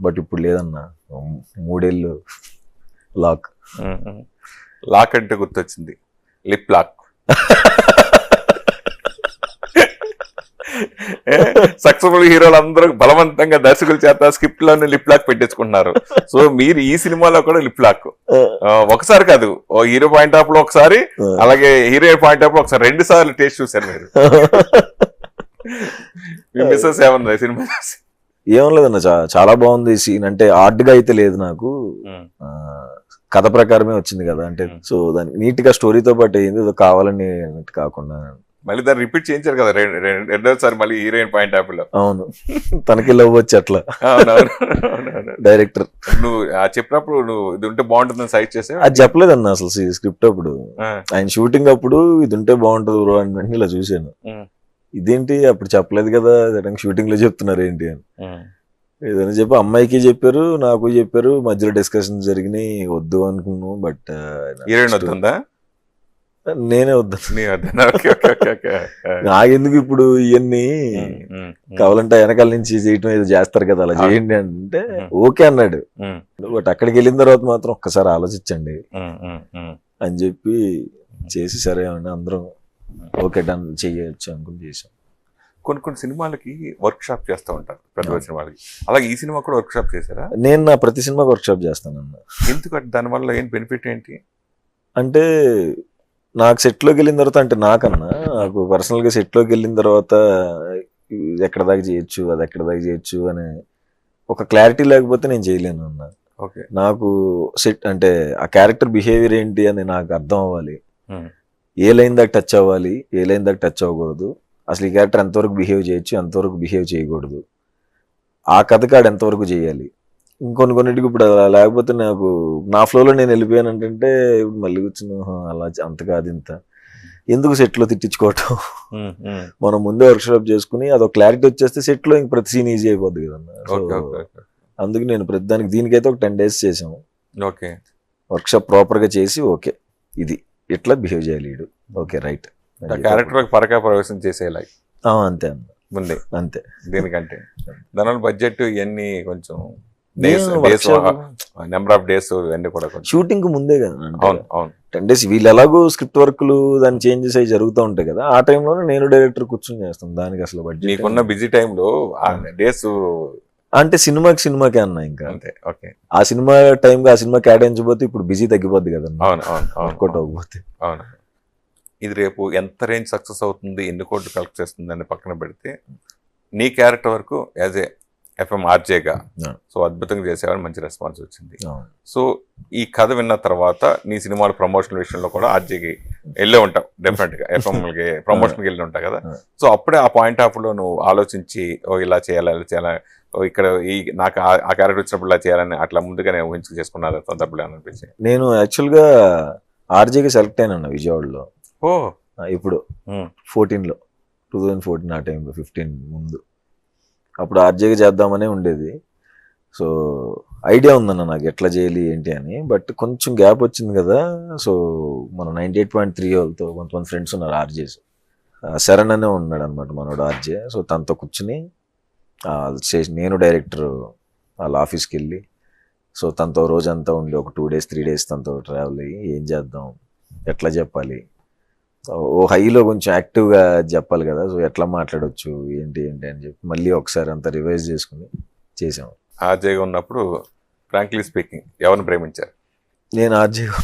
But ఇప్పుడు లేదన్నా 3 ఏళ్ళు లాక్. లాక్ అంటే గుర్తొచ్చింది, లిప్ లాక్. సక్సెస్ఫుల్ హీరోలు అందరూ బలవంతంగా దర్శకుల చేత స్క్రిప్ట్ లోనే లిప్ లాక్ పెట్టించుకుంటున్నారు. సో మీరు ఈ సినిమాలో కూడా లిప్ లాక్ ఒకసారి కాదు, ఓ హీరో పాయింట్ ఆఫ్ లో ఒకసారి, అలాగే హీరోయిన్ పాయింట్ ఆఫ్ లో ఒకసారి, 2 సార్లు టేస్ట్ చూశారు మీరు. మీ మిస్సెస్ ఏమన్నా సినిమా? ఏం లేదన్న, చాలా బాగుంది సీన్. అంటే ఆర్ట్ గా అయితే లేదు నాకు, కథ ప్రకారమే వచ్చింది కదా. అంటే సో దానికి నీట్ గా స్టోరీతో పాటు అయింది, ఏదో కావాలని కాకుండా. మళ్ళీ దాన్ని రిపీట్ చేయించారు కదా రెండోసారి మళ్ళీ హీరోయిన్ పాయింట్ ఆఫ్ లో. అవును, తనకి లవ్ వచ్చి అట్లా డైరెక్టర్. నువ్వు చెప్పినప్పుడు నువ్వు ఇది ఉంటే బాగుంటుందని సైట్ చేసావు? అది చెప్పలేదన్న అసలు స్క్రిప్ట్ అప్పుడు. ఆయన షూటింగ్ అప్పుడు ఇది ఉంటే బాగుంటుంది బ్రో అని ఇలా చూసాను. ఇదేంటి అప్పుడు చెప్పలేదు కదా, షూటింగ్ లో చెప్తున్నారు ఏంటి అని. ఏదైనా చెప్పి అమ్మాయికి చెప్పారు, నాకు చెప్పారు, మధ్యలో డిస్కషన్ జరిగినాయి, వద్దు అనుకున్నాను. బట్ హీరోయిన్ వద్దా? నేనే వద్దు. నాకెందుకు ఇప్పుడు ఇవన్నీ, కావాలంటే వెనకాల నుంచి చేయటం ఏదో చేస్తారు కదా, అలా చేయండి అంటే ఓకే అన్నాడు. బట్ అక్కడికి వెళ్ళిన తర్వాత మాత్రం ఒక్కసారి ఆలోచించండి అని చెప్పి చేసి, సరే అండి అందరం ఓకే డన్ చేయొచ్చు అనుకుని చేసాం. కొన్ని సినిమాలకి వర్క్ షాప్ చేస్తూ ఉంటారు పెద్ద సినిమాలకి, అలాగే ఈ సినిమా కూడా వర్క్ షాప్ చేశారా? నేను నా ప్రతి సినిమాకి వర్క్ షాప్ చేస్తానన్న. ఎందుకంటే దానివల్ల ఏం బెనిఫిట్ ఏంటి అంటే, నాకు సెట్లోకి వెళ్ళిన తర్వాత, అంటే నాకు పర్సనల్గా సెట్లోకి వెళ్ళిన తర్వాత ఎక్కడ దాకా చేయొచ్చు, అది ఎక్కడ దాకా చేయొచ్చు అనే ఒక క్లారిటీ లేకపోతే నేను చేయలేను అన్న. ఓకే, నాకు సెట్ అంటే ఆ క్యారెక్టర్ బిహేవియర్ ఏంటి అని నాకు అర్థం అవ్వాలి, ఏ లైన్ దాకా టచ్ అవ్వాలి, ఏ లైన్ దాకా టచ్ అవ్వకూడదు, అసలు ఈ క్యారెక్టర్ ఎంతవరకు బిహేవ్ చేయొచ్చు, ఎంతవరకు బిహేవ్ చేయకూడదు, ఆ కథకాడు ఎంతవరకు చేయాలి. కొన్నిటికి ఇప్పుడు అలా లేకపోతే నాకు నా ఫ్లోలో నేను వెళ్ళిపోయాను అంటే ఇప్పుడు మళ్ళీ కూర్చుని అలా అంత కాదు ఇంత ఎందుకు సెట్లో తిట్టించుకోవటం, మనం ముందే వర్క్షాప్ చేసుకుని అదొక క్లారిటీ వచ్చేస్తే సెట్లో ఇంక ప్రతి సీన్ ఈజీ అయిపోద్ది కదన్నా. సో అందుకు నేను ప్రతి దానికి దీనికైతే ఒక 10 days చేసాము. ఓకే, వర్క్షాప్ ప్రాపర్గా చేసి ఓకే ఇది ఎట్లా బిహేవ్ చేయాలి వీడు, ఓకే రైట్, క్యారెక్టర్ పరకా ప్రవేశం చేసేలా అంతే అన్న ముందే. అంతే, దీనికంటే దానివల్ల బడ్జెట్ ఇవన్నీ కొంచెం నెంబర్ ఆఫ్ డేస్ ఇవన్నీ కూడా షూటింగ్ ముందే కదా. అవును అవును, 10 days వీళ్ళు ఎలాగో స్క్రిప్ట్ వర్క్లు దాని చేంజెస్ అవి జరుగుతూ ఉంటాయి కదా, ఆ టైంలోనే నేను డైరెక్టర్ కూర్చొని చేస్తాను. దానికి అసలు బడ్జెట్ నీకున్న బిజీ టైంలో డేస్ అంటే సినిమాకే అన్న ఇంకా అంతే. ఓకే, ఆ సినిమా టైంకి ఆ సినిమా కేటాయించబోతే ఇప్పుడు బిజీ తగ్గిపోద్ది కదా. అవును అవును, వర్కౌట్ అవ్వకపోతే. అవును, ఇది రేపు ఎంత రేంజ్ సక్సెస్ అవుతుంది, ఎన్ని కోట్లు కలెక్ట్ చేస్తుంది అని పక్కన పెడితే, నీ క్యారెక్టర్ వరకు యాజ్ ఏ FM RJగా సో అద్భుతంగా చేసేవారు, మంచి రెస్పాన్స్ వచ్చింది. సో ఈ కథ విన్న తర్వాత నీ సినిమాల ప్రమోషన్ విషయంలో కూడా RJకి వెళ్ళే ఉంటావు డెఫినెట్గా, FMకి ప్రమోషన్కి వెళ్ళి ఉంటావు కదా. సో అప్పుడే ఆ పాయింట్ ఆఫ్ లో నువ్వు ఆలోచించి ఓ ఇలా చేయాలి, ఇలా చేయాలి, ఇక్కడ నాకు ఆ క్యారెక్టర్ వచ్చినప్పుడు ఇలా చేయాలని అట్లా ముందుగానే ఊహించుకు చేసుకున్నారు సందర్భంలో అనిపించి? నేను యాక్చువల్గా RJకి సెలెక్ట్ అయినా విజయవాడలో. ఇప్పుడు 2014 ఆ టైంలో 15 ముందు. అప్పుడు RJకి చేద్దామనే ఉండేది. సో ఐడియా ఉందన్న నాకు ఎట్లా చేయాలి ఏంటి అని. బట్ కొంచెం గ్యాప్ వచ్చింది కదా. సో మన 98.3 వాళ్ళతో కొంతమంది ఫ్రెండ్స్ ఉన్నారు RJs. శరణ్ అనే ఉన్నాడు అనమాట మనోడు RJ. సో తనతో కూర్చుని నేను డైరెక్టర్ వాళ్ళ ఆఫీస్కి వెళ్ళి, సో తనతో రోజంతా ఉండి ఒక 2 days 3 days తనతో ట్రావెల్ అయ్యి ఏం చేద్దాం, ఎట్లా చెప్పాలి, ఓ హైలో కొంచెం యాక్టివ్గా చెప్పాలి కదా, సో ఎట్లా మాట్లాడవచ్చు ఏంటి అని చెప్పి మళ్ళీ ఒకసారి అంతా రివైజ్ చేసుకుని చేసాము. RJగా ఉన్నప్పుడు ఫ్రాంక్లీ స్పీకింగ్ ఎవరిని ప్రేమించారు? నేను RJగా